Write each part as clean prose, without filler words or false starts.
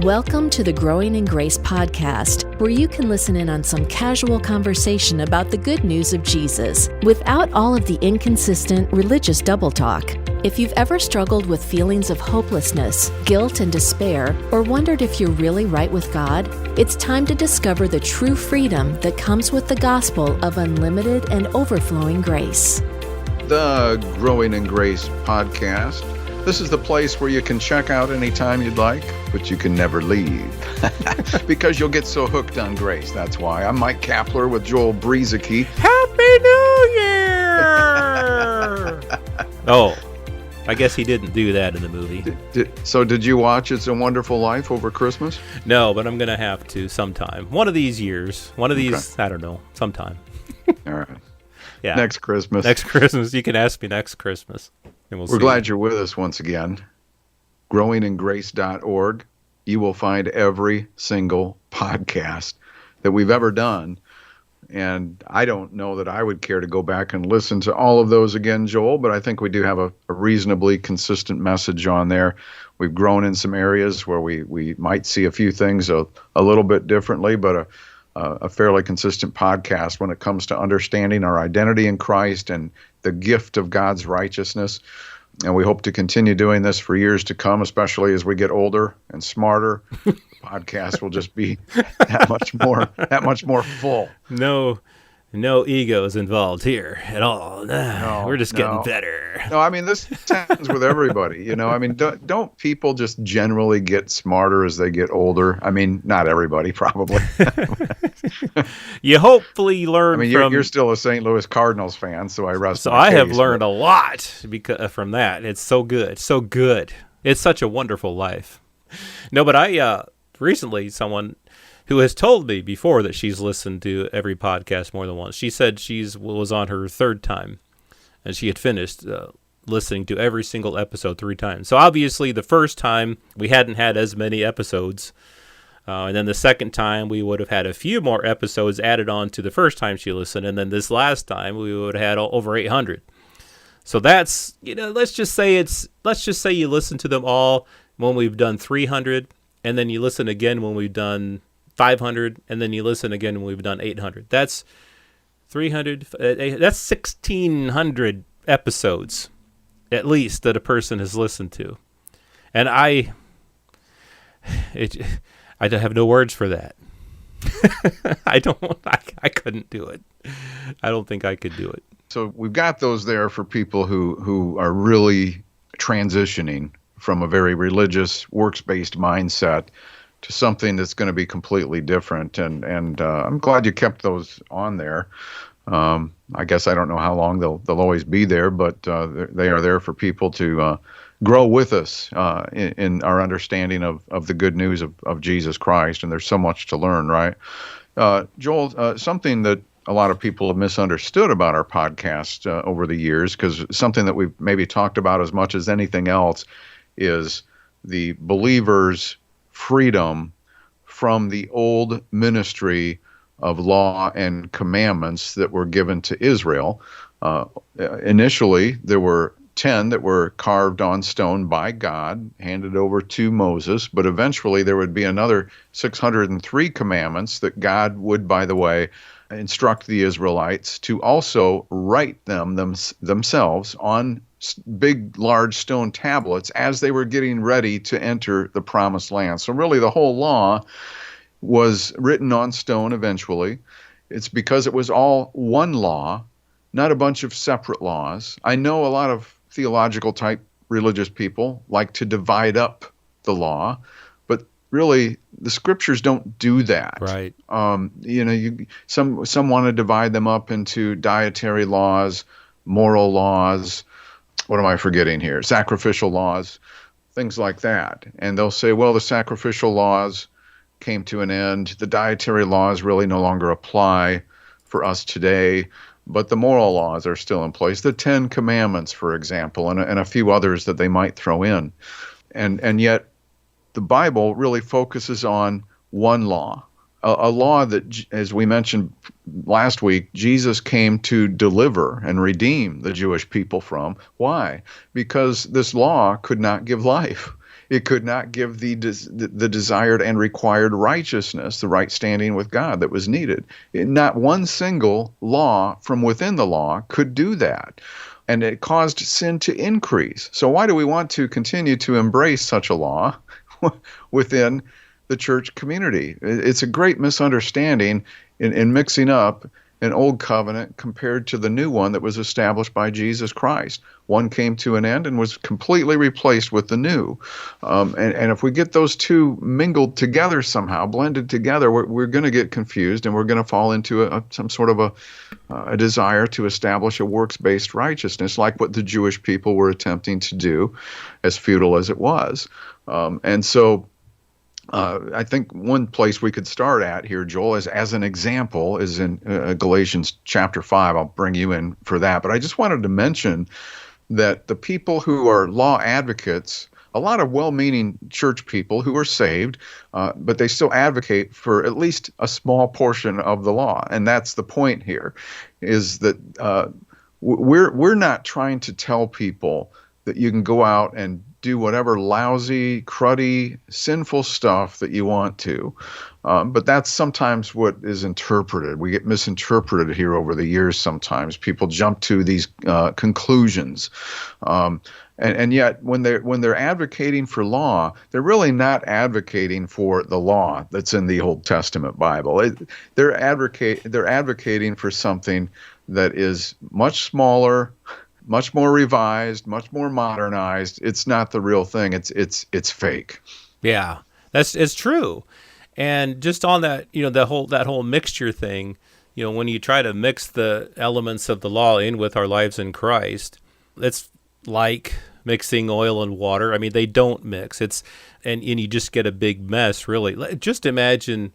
Welcome to the Growing in Grace podcast, where you can listen in on some casual conversation about the good news of Jesus without all of the inconsistent religious double talk. If you've ever struggled with feelings of hopelessness, guilt, and despair, or wondered if you're really right with God, it's time to discover the true freedom that comes with the gospel of unlimited and overflowing grace. The Growing in Grace podcast. This is the place where you can check out anytime you'd like, but you can never leave because you'll get so hooked on grace. That's why. I'm Mike Kapler with Joel Briezeke. Happy New Year! Oh, I guess he didn't do that in the movie. So did you watch It's a Wonderful Life over Christmas? No, but I'm going to have to sometime. One of these years. One of these, okay. I don't know, sometime. All right. Yeah. Next Christmas. Next Christmas. You can ask me next Christmas. We're glad you're with us once again. Growingingrace.org. You will find every single podcast that we've ever done. And I don't know that I would care to go back and listen to all of those again, Joel, but I think we do have a reasonably consistent message on there. We've grown in some areas where we might see a few things a little bit differently, but a fairly consistent podcast when it comes to understanding our identity in Christ and the gift of God's righteousness. And we hope to continue doing this for years to come, especially as we get older and smarter. The podcast will just be that much more full. No egos involved here at all. We're just getting better. No, I mean, this happens with everybody. You know, I mean, don't people just generally get smarter as they get older? I mean, not everybody, probably. You hopefully learn. I mean, you're still a St. Louis Cardinals fan, so I rest. So I have learned a lot from that. It's so good, so good. It's such a wonderful life. No, but I recently someone who has told me before that she's listened to every podcast more than once. She said she was on her third time, and she had finished listening to every single episode 3 times. So obviously the first time we hadn't had as many episodes, and then the second time we would have had a few more episodes added on to the first time she listened, and then this last time we would have had over 800. So that's, let's just say you listen to them all when we've done 300, and then you listen again when we've done 500, and then you listen again when we've done 800. That's 300. That's 1,600 episodes, at least, that a person has listened to. And I have no words for that. I couldn't do it. I don't think I could do it. So we've got those there for people who are really transitioning from a very religious, works-based mindset to something that's going to be completely different. And I'm glad you kept those on there. I guess I don't know how long they'll always be there, but they are there for people to grow with us in our understanding of the good news of Jesus Christ. And there's so much to learn, right? Joel, something that a lot of people have misunderstood about our podcast over the years, because something that we've maybe talked about as much as anything else is the believer's freedom from the old ministry of law and commandments that were given to Israel. Initially, there were 10 that were carved on stone by God, handed over to Moses, but eventually there would be another 603 commandments that God would, by the way, instruct the Israelites to also write themselves on big, large stone tablets as they were getting ready to enter the promised land. So really the whole law was written on stone eventually. It's because it was all one law, not a bunch of separate laws. I know a lot of theological type religious people like to divide up the law, but really the scriptures don't do that. Right. Some want to divide them up into dietary laws, moral laws, what am I forgetting here? Sacrificial laws, things like that. And they'll say, well, the sacrificial laws came to an end. The dietary laws really no longer apply for us today, but the moral laws are still in place. The 10 Commandments, for example, and a few others that they might throw in. And yet the Bible really focuses on one law, a law that, as we mentioned last week, Jesus came to deliver and redeem the Jewish people from. Why? Because this law could not give life. It could not give the desired and required righteousness, the right standing with God that was needed. Not one single law from within the law could do that. And it caused sin to increase. So why do we want to continue to embrace such a law within the church community? It's a great misunderstanding in mixing up an old covenant compared to the new one that was established by Jesus Christ. One came to an end and was completely replaced with the new. And if we get those two mingled together somehow, blended together, we're going to get confused, and we're going to fall into some sort of a desire to establish a works-based righteousness, like what the Jewish people were attempting to do, as futile as it was. And so I think one place we could start at here, Joel, is as an example, is in Galatians chapter 5. I'll bring you in for that. But I just wanted to mention that the people who are law advocates, a lot of well-meaning church people who are saved, but they still advocate for at least a small portion of the law. And that's the point here, is that we're not trying to tell people that you can go out and do whatever lousy, cruddy, sinful stuff that you want to. But that's sometimes what is interpreted. We get misinterpreted here over the years sometimes. People jump to these conclusions. And yet when they're advocating for law, they're really not advocating for the law that's in the Old Testament Bible. They're advocating for something that is much smaller, much more revised, much more modernized. It's not the real thing. It's fake. Yeah, it's true. And just on that, that whole mixture thing, when you try to mix the elements of the law in with our lives in Christ, it's like mixing oil and water. I mean, they don't mix. And you just get a big mess, really. Just imagine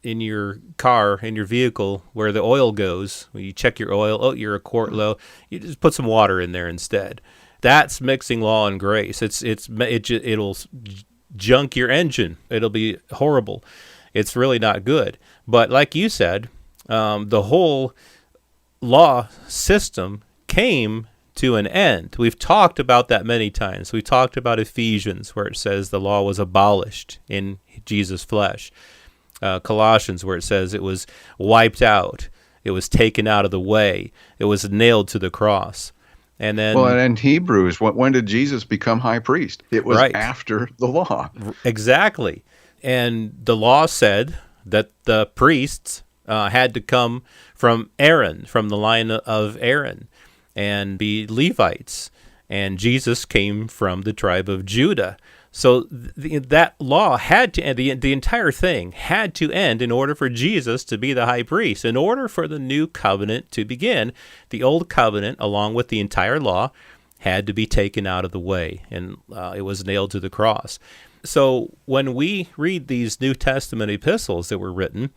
in your car, in your vehicle, where the oil goes. When you check your oil, you're a quart low. You just put some water in there instead. That's mixing law and grace. It'll junk your engine. It'll be horrible. It's really not good. But like you said, the whole law system came to an end. We've talked about that many times. We talked about Ephesians, where it says the law was abolished in Jesus' flesh. Colossians, where it says it was wiped out, it was taken out of the way, it was nailed to the cross. And then, well, and in Hebrews, when did Jesus become high priest? It was right after the law. Exactly. And the law said that the priests had to come from Aaron, from the line of Aaron, and be Levites. And Jesus came from the tribe of Judah. So that law had to end, the entire thing had to end in order for Jesus to be the high priest. In order for the new covenant to begin, the old covenant, along with the entire law, had to be taken out of the way, and it was nailed to the cross. So when we read these New Testament epistles that were written,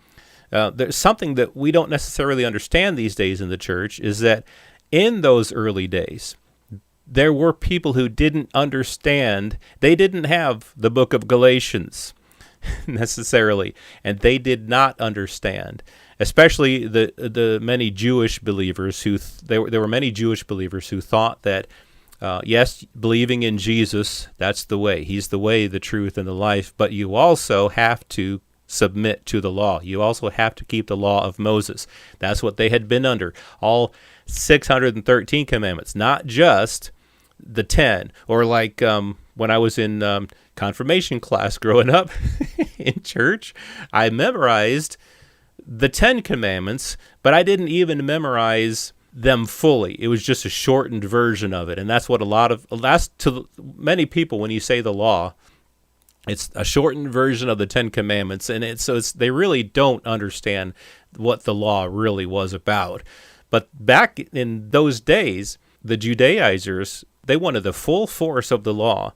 there's something that we don't necessarily understand these days in the church, is that in those early days, there were people who didn't understand. They didn't have the book of Galatians necessarily, and they did not understand, especially the many Jewish believers there were many Jewish believers who thought that, yes, believing in Jesus, that's the way. He's the way, the truth, and the life, but you also have to submit to the law. You also have to keep the law of Moses. That's what they had been under, all 613 commandments, not just the 10, or like when I was in confirmation class growing up in church, I memorized the 10 commandments, but I didn't even memorize them fully. It was just a shortened version of it, and that's what that's to many people when you say the law, it's a shortened version of the 10 commandments, and they really don't understand what the law really was about. But back in those days, the Judaizers, they wanted the full force of the law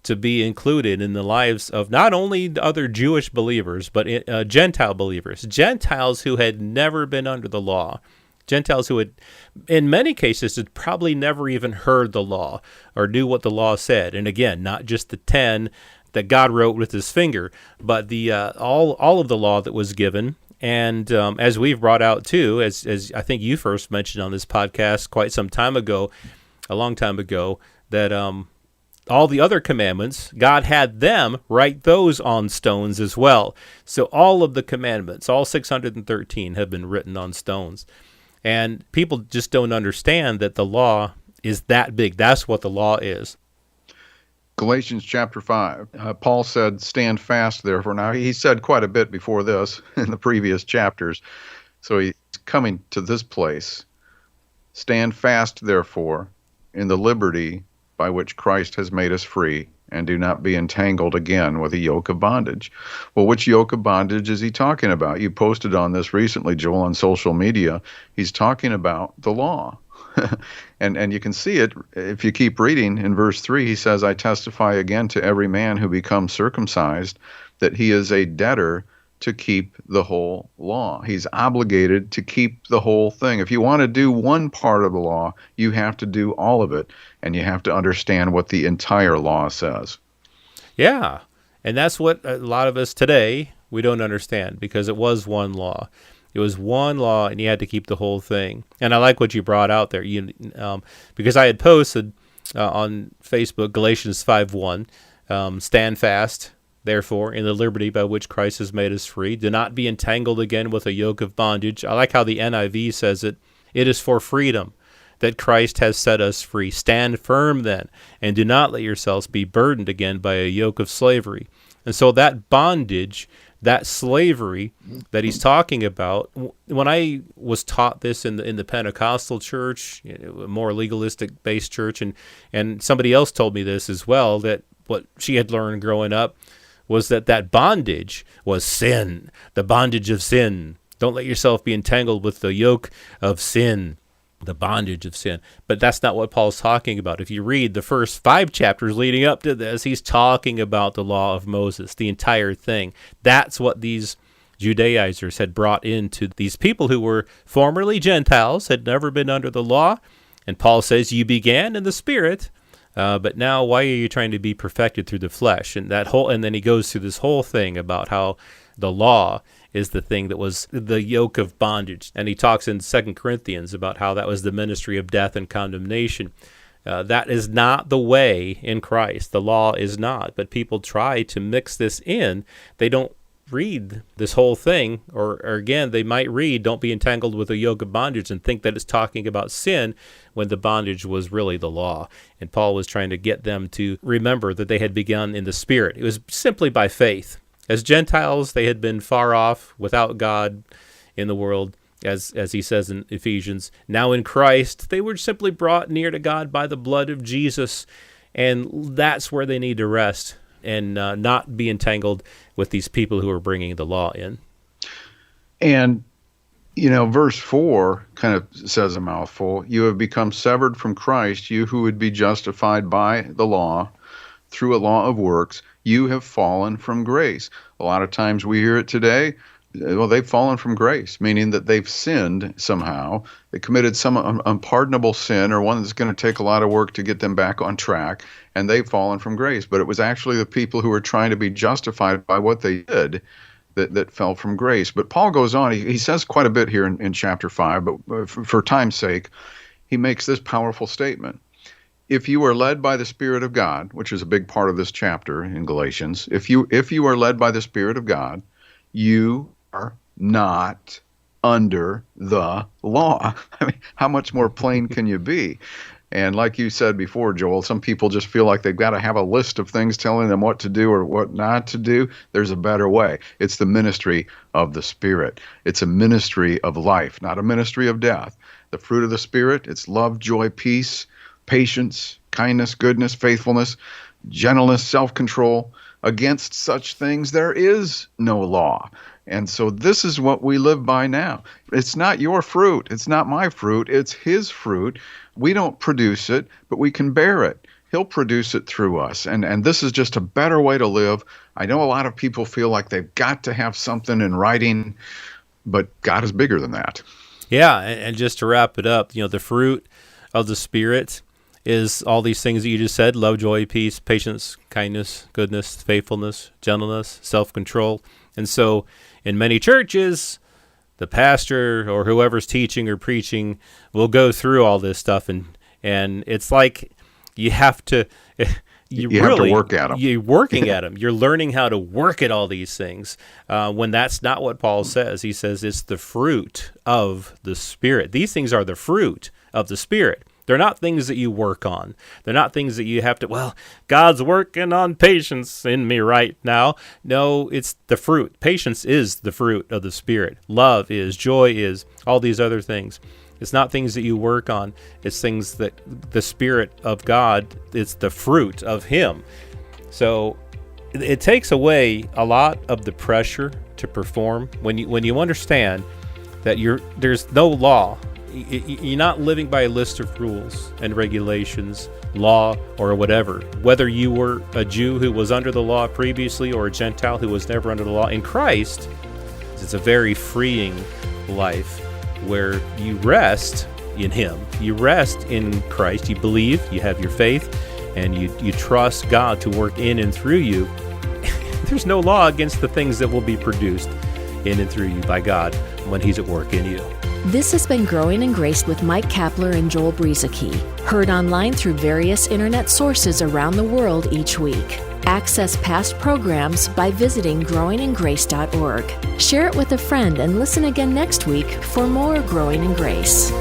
to be included in the lives of not only the other Jewish believers, but Gentile believers, Gentiles who had never been under the law, Gentiles who had, in many cases, had probably never even heard the law or knew what the law said. And again, not just the 10 that God wrote with his finger, but the all of the law that was given. And as we've brought out too, as I think you first mentioned on this podcast quite some time ago, a long time ago, that all the other commandments, God had them write those on stones as well. So all of the commandments, all 613, have been written on stones. And people just don't understand that the law is that big. That's what the law is. Galatians chapter 5, Paul said, stand fast, therefore. Now, he said quite a bit before this in the previous chapters. So he's coming to this place. Stand fast, therefore, in the liberty by which Christ has made us free, and do not be entangled again with a yoke of bondage. Well, which yoke of bondage is he talking about? You posted on this recently, Joel, on social media. He's talking about the law. and you can see it if you keep reading in verse 3. He says, I testify again to every man who becomes circumcised that he is a debtor to keep the whole law. He's obligated to keep the whole thing. If you want to do one part of the law, you have to do all of it, and you have to understand what the entire law says. Yeah, and that's what a lot of us today, we don't understand, because it was one law. It was one law, and you had to keep the whole thing. And I like what you brought out there, because I had posted on Facebook Galatians 5:1, stand fast, therefore, in the liberty by which Christ has made us free. Do not be entangled again with a yoke of bondage. I like how the NIV says it. It is for freedom that Christ has set us free. Stand firm then, and do not let yourselves be burdened again by a yoke of slavery. And so that bondage, that slavery that he's talking about, when I was taught this in the Pentecostal church, a more legalistic based church, and somebody else told me this as well, that what she had learned growing up was that bondage was sin, the bondage of sin. Don't let yourself be entangled with the yoke of sin, the bondage of sin. But that's not what Paul's talking about. If you read the first 5 chapters leading up to this, he's talking about the law of Moses, the entire thing. That's what these Judaizers had brought into these people who were formerly Gentiles, had never been under the law. And Paul says, you began in the Spirit, but now why are you trying to be perfected through the flesh? And then he goes through this whole thing about how the law is the thing that was the yoke of bondage. And he talks in 2 Corinthians about how that was the ministry of death and condemnation. That is not the way in Christ. The law is not. But people try to mix this in. They don't read this whole thing, or again, they might read, don't be entangled with a yoke of bondage, and think that it's talking about sin when the bondage was really the law. And Paul was trying to get them to remember that they had begun in the Spirit. It was simply by faith. As Gentiles, they had been far off without God in the world, as he says in Ephesians. Now in Christ, they were simply brought near to God by the blood of Jesus, and that's where they need to rest and not be entangled with these people who are bringing the law in. And, verse 4 kind of says a mouthful. You have become severed from Christ, you who would be justified by the law through a law of works. You have fallen from grace. A lot of times we hear it today, well, they've fallen from grace, meaning that they've sinned somehow. They committed some unpardonable sin, or one that's going to take a lot of work to get them back on track, and they've fallen from grace. But it was actually the people who were trying to be justified by what they did that fell from grace. But Paul goes on. He says quite a bit here in chapter 5, but for time's sake, he makes this powerful statement. If you are led by the Spirit of God, which is a big part of this chapter in Galatians, if you are led by the Spirit of God, you are not under the law. I mean, how much more plain can you be? And like you said before, Joel, some people just feel like they've got to have a list of things telling them what to do or what not to do. There's a better way. It's the ministry of the Spirit. It's a ministry of life, not a ministry of death. The fruit of the Spirit, it's love, joy, peace, patience, kindness, goodness, faithfulness, gentleness, self-control. Against such things there is no law. And so this is what we live by now. It's not your fruit. It's not my fruit. It's his fruit. We don't produce it, but we can bear it. He'll produce it through us. And this is just a better way to live. I know a lot of people feel like they've got to have something in writing, but God is bigger than that. Yeah, and just to wrap it up, the fruit of the Spirit is all these things that you just said: love, joy, peace, patience, kindness, goodness, faithfulness, gentleness, self-control. And so in many churches, the pastor or whoever's teaching or preaching will go through all this stuff, and it's like you have to you have really to work at them. You're working at them. You're learning how to work at all these things. When that's not what Paul says. He says it's the fruit of the Spirit. These things are the fruit of the Spirit. They're not things that you work on. They're not things that you have to, well, God's working on patience in me right now. No, it's the fruit. Patience is the fruit of the Spirit. Love is, joy is, all these other things. It's not things that you work on. It's things that the Spirit of God, it's the fruit of Him. So it takes away a lot of the pressure to perform when you understand that there's no law. You're not living by a list of rules and regulations, law, or whatever. Whether you were a Jew who was under the law previously or a Gentile who was never under the law, in Christ, it's a very freeing life where you rest in Him. You rest in Christ. You believe, you have your faith, and you trust God to work in and through you. There's no law against the things that will be produced in and through you by God when He's at work in you. This has been Growing in Grace with Mike Kapler and Joel Brieseke, heard online through various internet sources around the world each week. Access past programs by visiting growingingrace.org. Share it with a friend and listen again next week for more Growing in Grace.